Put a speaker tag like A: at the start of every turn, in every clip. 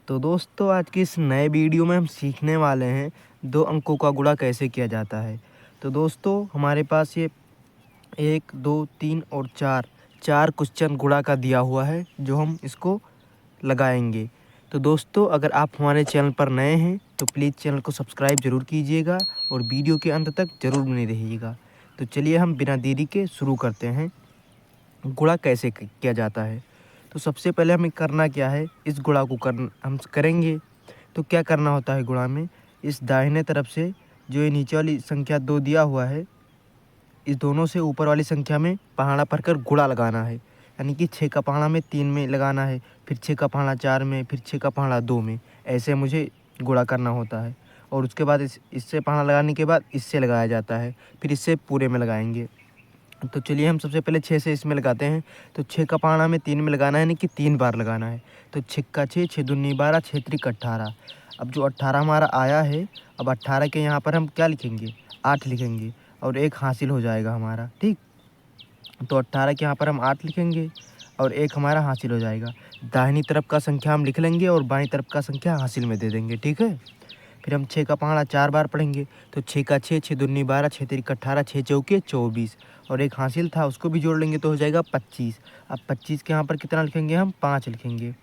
A: तो दोस्तों आज की इस नए वीडियो में हम सीखने वाले हैं 2 अंकों का गुणा कैसे किया जाता है। तो दोस्तों हमारे पास ये 1, 2, 3 और 4 क्वेश्चन गुणा का दिया हुआ है जो हम इसको लगाएंगे। तो दोस्तों अगर आप हमारे चैनल पर नए हैं तो प्लीज़ चैनल को सब्सक्राइब ज़रूर कीजिएगा और वीडियो के अंत तक ज़रूर बने रहिएगा। तो चलिए हम बिना देरी के शुरू करते हैं गुणा कैसे किया जाता है। तो सबसे पहले हमें करना क्या है, इस गुणा को हम करेंगे। तो क्या करना होता है गुणा में, इस दाहिने तरफ से जो ये नीचे वाली संख्या 2 दिया हुआ है, इस दोनों से ऊपर वाली संख्या में पहाड़ा भरकर गुणा लगाना है। यानी कि 6 का पहाड़ा में 3 में लगाना है, फिर 6 का पहाड़ा 4 में, फिर 6 का पहाड़ा 2 में, ऐसे मुझे गुणा करना होता है। और उसके बाद इससे पहाड़ा लगाने के बाद इससे लगाया जाता है, फिर इससे पूरे में लगाएंगे। तो चलिए हम सबसे पहले 6 से इसमें लगाते हैं। तो 6 का पहाड़ा में 3 में लगाना है, यानी कि 3 बार लगाना है। तो 6 का 6, 6 दूनी 12, 6 त्रिक 18। अब जो 18 हमारा आया है, अब 18 के यहाँ पर हम क्या लिखेंगे, 8 लिखेंगे और 1 हासिल हो जाएगा हमारा। ठीक, तो 18 के यहाँ पर हम 8 लिखेंगे और 1 हमारा हासिल हो जाएगा। दाहिनी तरफ का संख्या हम लिख लेंगे और बाईं तरफ का संख्या हासिल में दे देंगे। ठीक है, फिर हम 6 का पहाड़ा 4 बार पढ़ेंगे। तो 6 का 6, 6 दूनी 12, 6 त्रिक 18, 6 चौके 24 और 1 हासिल था उसको भी जोड़ लेंगे तो हो जाएगा 25। अब 25 के यहाँ पर कितना लिखेंगे, हम 5 लिखेंगे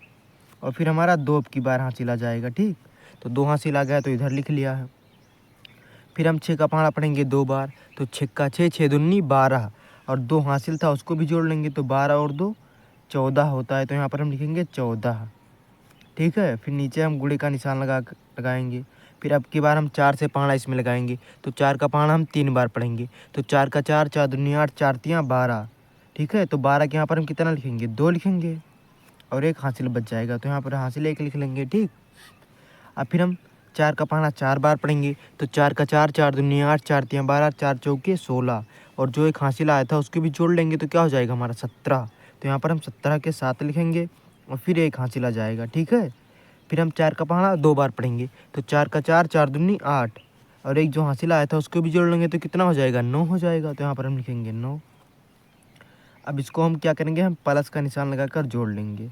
A: और फिर हमारा 2 की बार हासिल आ जाएगा। ठीक, तो 2 हासिल आ गया तो इधर लिख लिया है। फिर हम 6 का पहाड़ा पढ़ेंगे 2 बार। तो 6 का 6, 6 दूनी 12 और 2 हासिल था उसको भी जोड़ लेंगे तो 12 और 2 14 होता है, तो यहाँ पर हम लिखेंगे 14। ठीक है, फिर नीचे हम गुणे का निशान लगाएंगे। फिर अब की बार हम 4 से पहाड़ा इसमें लगाएंगे। तो 4 का पहाड़ा हम 3 बार पढ़ेंगे। तो 4 का 4, 4 दूनी 8, 4 तियाँ 12। ठीक है, तो 12 के यहाँ पर हम कितना लिखेंगे, 2 लिखेंगे और 1 हासिल बच जाएगा, तो यहाँ पर हासिल 1 लिख लेंगे। ठीक, अब फिर हम 4 का पहाड़ा 4 बार पढ़ेंगे। तो 4 का 4, 4 दूनी 8, 4 तियाँ 12, 4 चौके 16 और जो 1 हासिल आया था उसको भी जोड़ लेंगे तो क्या हो जाएगा हमारा 17। तो यहाँ पर हम 17 के 7 लिखेंगे और फिर 1 हासिल आ जाएगा। ठीक है, फिर हम 4 का पहाड़ा 2 बार पढ़ेंगे। तो 4 का 4, 4 दूनी 8 और 1 जो हासिल आया था उसको भी जोड़ लेंगे तो कितना हो जाएगा, 9 हो जाएगा, तो यहाँ पर हम लिखेंगे 9। अब इसको हम क्या करेंगे, हम प्लस का निशान लगाकर जोड़ लेंगे।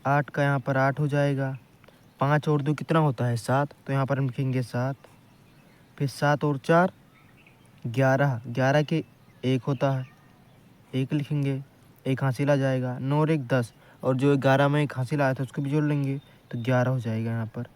A: 8 का यहाँ पर 8 हो जाएगा, 5 और 2 कितना होता है 7, तो यहाँ पर हम लिखेंगे 7। फिर 7 और 4 11, 11 के 1 होता है, 1 लिखेंगे, 1 हासिल आ जाएगा। 9 और 1 10 और जो 11 में 1 हासिल आया था उसको भी जोड़ लेंगे तो 11 हो जाएगा यहाँ पर।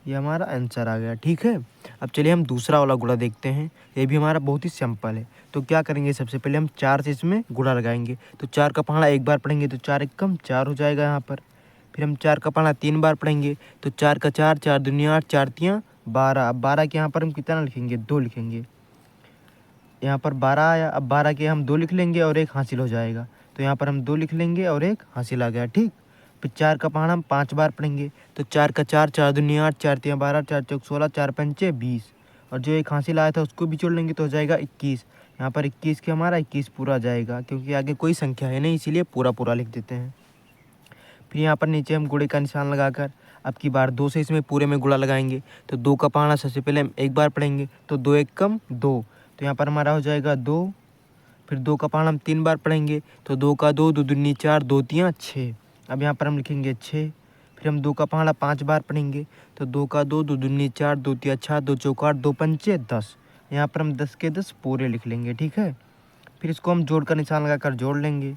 A: ये हमारा आंसर आ गया। ठीक है, अब चलिए हम दूसरा वाला गुणा देखते हैं। ये भी हमारा बहुत ही सिंपल है। तो क्या करेंगे, सबसे पहले हम 4 से इसमें गुणा लगाएंगे। तो 4 का पहाड़ा 1 बार पढ़ेंगे तो 4 1 कम 4 हो जाएगा यहाँ पर। फिर हम 4 का पहाड़ा 3 बार पढ़ेंगे। तो 4 का 4, 4 दूनी 8, 4 तियाँ 12। अब 12 के यहाँ पर हम कितना लिखेंगे, 2 लिखेंगे। यहाँ पर 12 आया, अब 12 के हम 2 लिख लेंगे और 1 हासिल हो जाएगा, तो यहाँ पर हम 2 लिख लेंगे और 1 हासिल आ गया। ठीक, फिर 4 का पहाड़ा हम 5 बार पढ़ेंगे। तो 4 का 4, 4 दूनी 8, 4 तियाँ 12, 4 चौक 16, 4 पंचे 20 और जो 1 हासिल आया था उसको भी जोड़ लेंगे तो हो जाएगा 21। यहाँ पर 21 के हमारा 21 पूरा आ जाएगा, क्योंकि आगे कोई संख्या है नहीं इसीलिए पूरा पूरा लिख देते हैं। फिर यहाँ पर नीचे हम गुणे का निशान लगाकर अब की बार 2 से इसमें पूरे में गुणा लगाएंगे। तो 2 का पहाड़ा सबसे पहले हम 1 बार पढ़ेंगे। तो 2 1 कम 2, तो यहाँ पर हमारा हो जाएगा 2। फिर 2 का पहाड़ा हम 3 बार पढ़ेंगे। तो 2 का 2, 2 दूनी 4, 2 तियाँ 6। अब यहाँ पर हम लिखेंगे 6। फिर हम 2 का पहाड़ा 5 बार पढ़ेंगे। तो 2 का 2, 2 दूनी 4, 2 तियाँ 6, 2 चौक 8, 2 पंचे 10। यहाँ पर हम 10 के 10 पूरे लिख लेंगे। ठीक है, फिर इसको हम जोड़ का निशान लगाकर जोड़ लेंगे।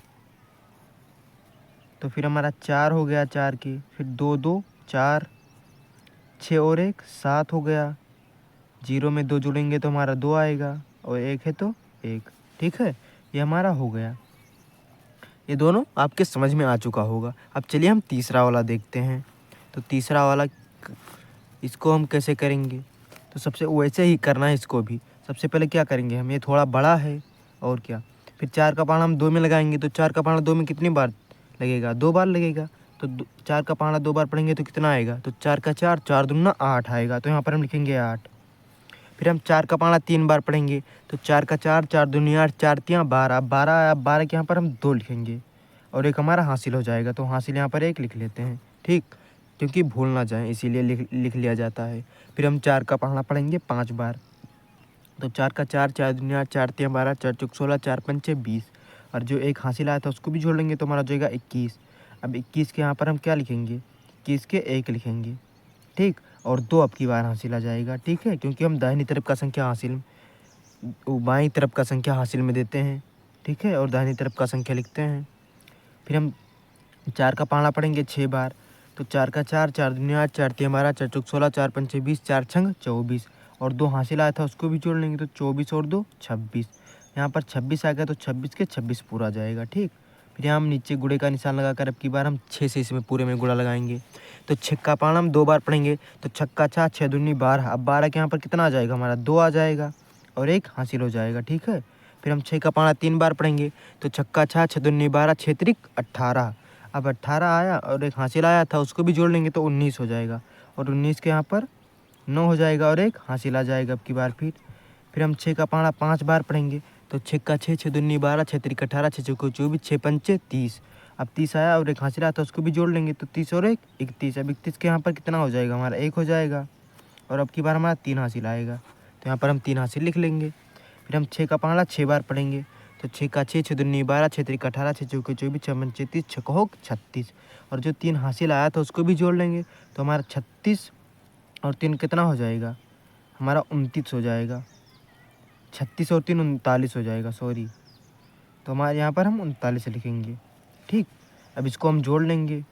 A: तो फिर हमारा 4 हो गया, 4 की फिर 2 2 4, 6 और 1 7 हो गया। 0 में 2 जोड़ेंगे तो हमारा 2 आएगा और 1 है तो 1। ठीक है, ये हमारा हो गया। ये दोनों आपके समझ में आ चुका होगा। अब चलिए हम तीसरा वाला देखते हैं। तो तीसरा वाला इसको हम कैसे करेंगे, तो सबसे वैसे ही करना है इसको भी। सबसे पहले क्या करेंगे, हम ये थोड़ा बड़ा है और क्या, फिर 4 का पहाड़ा हम 2 में लगाएंगे। तो 4 का पहाड़ा 2 में कितनी बार लगेगा, 2 बार लगेगा। तो 4 का पहाड़ा 2 बार पढ़ेंगे तो कितना आएगा, तो 4 का 4, 4 दूना 8 आएगा, तो यहाँ पर हम लिखेंगे 8। फिर हम 4 का पहाड़ा 3 बार पढ़ेंगे। तो 4 का 4, 4 दूनी 8, 4 तियाँ 12। 12 12 के यहाँ पर हम 2 लिखेंगे और 1 हमारा हासिल हो जाएगा, तो हासिल यहाँ पर 1 लिख लेते हैं। ठीक, क्योंकि भूल ना जाए इसीलिए लिख लिया जाता है। फिर हम 4 का पहाड़ा पढ़ेंगे 5 बार। तो 4 का 4, 4 दूनी 8, 4 तियाँ 12, 4 चौक 16, 4 पंचे 20 और जो 1 हासिल आया था उसको भी जोड़ लेंगे तो हमारा हो जाएगा 21। अब 21 के यहाँ पर हम क्या लिखेंगे, 21 के 1 लिखेंगे, ठीक। और 2 अब की बार हासिल आ जाएगा, ठीक है, क्योंकि हम दाहिनी तरफ का संख्या हासिल, बाईं तरफ का संख्या हासिल में देते हैं, ठीक है, और दाहिनी तरफ का संख्या लिखते हैं। फिर हम 4 का पाना पढ़ेंगे 6 बार, तो 4 का 4, 4 दूनी 8, 4 तीन 12, 4 चौक 16, 4 पंचे 20, 4 छंग 24, और 2 हासिल आया था उसको भी जोड़ लेंगे, तो 24 और 2 26। यहाँ पर 26 आ गया तो 26 के 26 पूरा जाएगा, ठीक। फिर यहाँ हम नीचे गुड़े का निशान लगाकर अब की बार हम 6 से इसमें पूरे में गुड़ा लगाएंगे। तो 6 का पाना हम 2 बार पढ़ेंगे, तो 6 का 4, 6 दूनी 12। अब 12 के यहाँ पर कितना आ जाएगा हमारा, 2 आ जाएगा और 1 हासिल हो जाएगा, ठीक है। फिर हम 6 का पाना 3 बार पढ़ेंगे, तो 6 का 4, 6 दूनी 12, 6 त्रिक 18। अब 18 आया और 1 हासिल आया था उसको भी जोड़ लेंगे तो 19 हो जाएगा, और 19 के यहाँ पर 9 हो जाएगा और 1 हासिल आ जाएगा अब की बार। फिर हम 6 का पाना 5 बार पढ़ेंगे, तो 6 का 6, 6 दूनी 12, 6 त्रिक 18, 6 चौको 24, 6 पंचे 30। अब 30 आया और 1 हासिल आया था उसको भी जोड़ लेंगे, तो 30 और 1 31। अब 31 के यहाँ पर कितना हो जाएगा हमारा, 1 हो जाएगा, और अब की बार हमारा 3 हासिल आएगा, तो यहाँ पर हम 3 हासिल लिख लेंगे। फिर हम 6 का पाना 6 बार पढ़ेंगे, तो 6 का 6, 6 दूनी 12, 6 त्रिक 18, 6 चौके 24, 6 पंचे 30, 6 को 36, और जो 3 हासिल आया था उसको भी जोड़ लेंगे, तो हमारा 36 और 3 कितना हो जाएगा हमारा 29 हो जाएगा। 36 और 3 39 हो जाएगा, सॉरी, तो हमारे यहाँ पर हम 39 लिखेंगे, ठीक। अब इसको हम जोड़ लेंगे,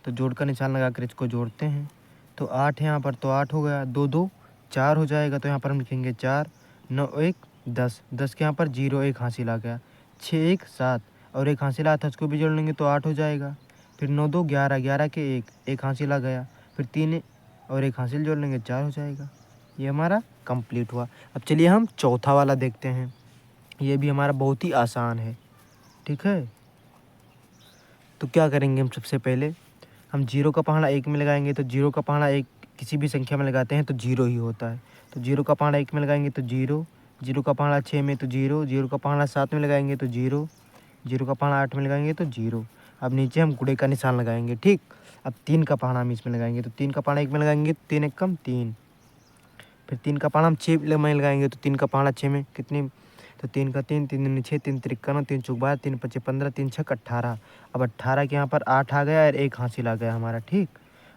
A: तो जोड़ का निशान लगाकर इसको जोड़ते हैं, तो 8 है यहाँ पर, तो 8 हो गया, 2 2 4 हो जाएगा, तो यहाँ पर हम लिखेंगे 4, 9 1 10, 10 के यहाँ पर 0 1 हासिल आ गया, 6 1 7 और 1 हासिल आया था उसको भी जोड़ लेंगे तो 8 हो जाएगा। फिर 9 2 11, 11 के 1 हासिल आ गया, फिर 3 और 1 हासिल जोड़ लेंगे 4 हो जाएगा। ये हमारा कंप्लीट हुआ। अब चलिए हम चौथा वाला देखते हैं, ये भी हमारा बहुत ही आसान है, ठीक है। तो क्या करेंगे हम, सबसे पहले हम 0 का पहाड़ा 1 में लगाएंगे, तो 0 का पहाड़ा 1 किसी भी संख्या में लगाते हैं तो 0 ही होता है, तो 0 का पहाड़ा 1 में लगाएंगे तो 0, 0 का पहाड़ा 6 में तो 0, 0 का पहाड़ा 7 में लगाएंगे तो 0, 0 का पहाड़ा 8 में लगाएंगे तो 0। अब नीचे हम गुड़े का निशान लगाएंगे, ठीक। अब 3 का पहाड़ा हम इसमें लगाएंगे, तो 3 का पहाड़ा 1 में लगाएंगे 3 1 कम 3, फिर 3 का पहाड़ा हम 6 में लगाएंगे, तो 3 का पहाड़ा 6 में कितनी, तो 3 का 3, 3 दूनी 6, 3 त्रिक 9, 3 चौक 12, 3 पंचे 15, 3 छक 18। अब 18 के यहाँ पर 8 आ गया और 1 हासिल आ गया हमारा, ठीक।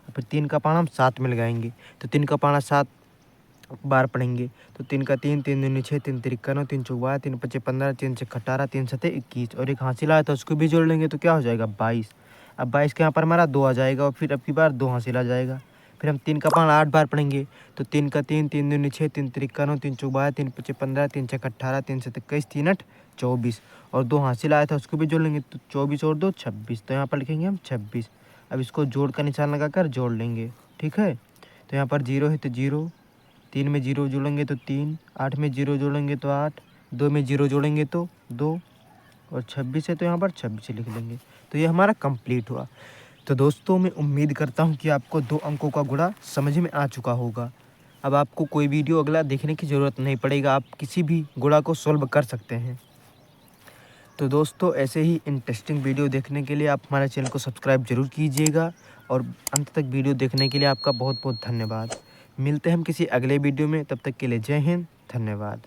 A: फिर 3 का पाना हम 7 में लगाएंगे, तो 3 का पाना 7 बार पढ़ेंगे, तो 3 का 3, 3 दूनी 6, 3 त्रिक 9, 3 चौक 12, 3 पंचे 15, 3 छक 18, 3 सते 21, और 1 हासिल आया तो उसको भी जोड़ लेंगे तो क्या हो जाएगा 22। अब 22 के यहाँ पर हमारा 2 आ जाएगा, और फिर अब की बार 2 हासिल आ जाएगा। फिर हम 3 का पाना 8 बार पढ़ेंगे, तो 3 का 3, 3 दूनी 6, 3 त्रिक 9, 3 चौक 12, 3 पंचे 15, 3 छक 18, 3 सते 21, 3 8 24, और 2 हासिल आया था उसको भी जोड़ लेंगे, तो 24 और 2 26, तो यहाँ पर लिखेंगे हम 26। अब इसको जोड़ का निशान लगाकर जोड़ लेंगे, ठीक है। तो यहाँ पर 0 है तो 0, 3 में 0 जोड़ेंगे तो 3, 8 में 0 जोड़ेंगे तो 8, 2 में 0 जोड़ेंगे तो 2, और 26 है तो यहाँ पर 26 लिख लेंगे। तो ये हमारा कंप्लीट हुआ। तो दोस्तों मैं उम्मीद करता हूँ कि आपको 2 अंकों का गुणा समझ में आ चुका होगा। अब आपको कोई वीडियो अगला देखने की ज़रूरत नहीं पड़ेगा, आप किसी भी गुणा को सॉल्व कर सकते हैं। तो दोस्तों ऐसे ही इंटरेस्टिंग वीडियो देखने के लिए आप हमारे चैनल को सब्सक्राइब जरूर कीजिएगा, और अंत तक वीडियो देखने के लिए आपका बहुत बहुत धन्यवाद। मिलते हैं हम किसी अगले वीडियो में, तब तक के लिए जय हिंद, धन्यवाद।